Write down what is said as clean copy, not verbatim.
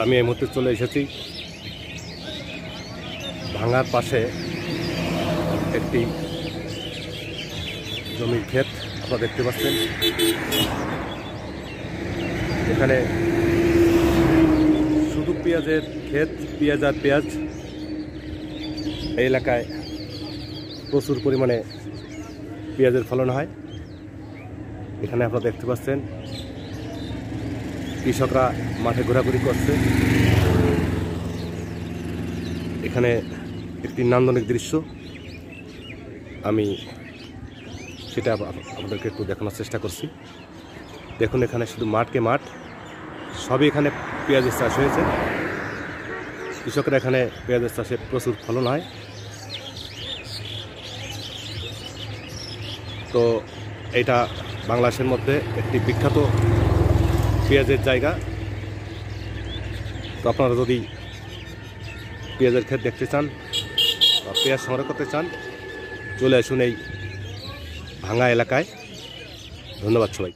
আমি এই মুহূর্তে চলে এসেছি ভাঙার পাশে একটি জমির ক্ষেত আপনারা দেখতে পাচ্ছেন। এখানে শুধু পেঁয়াজের ক্ষেত, পেঁয়াজ আর পেঁয়াজ। এই এলাকায় প্রচুর পরিমাণে পেঁয়াজের ফলন হয়। এখানে আপনারা দেখতে পাচ্ছেন কৃষকরা মাঠে ঘোরাঘুরি করছে। এখানে একটি নান্দনিক দৃশ্য, আমি সেটা আপনাদেরকে একটু দেখানোর চেষ্টা করছি। দেখুন এখানে শুধু মাঠকে মাঠ, সবই এখানে পেঁয়াজের চাষ হয়েছে। কৃষকরা এখানে পেঁয়াজের চাষে প্রচুর ফলন হয়। তো এটা বাংলাদেশের মধ্যে একটি বিখ্যাত পেঁয়াজের জায়গা। তো আপনারা যদি পেঁয়াজের ক্ষেত দেখতে চান বা পেঁয়াজ সংগ্রহ করতে চান, চলে আসুন এই ভাঙা এলাকায়। ধন্যবাদ সবাই।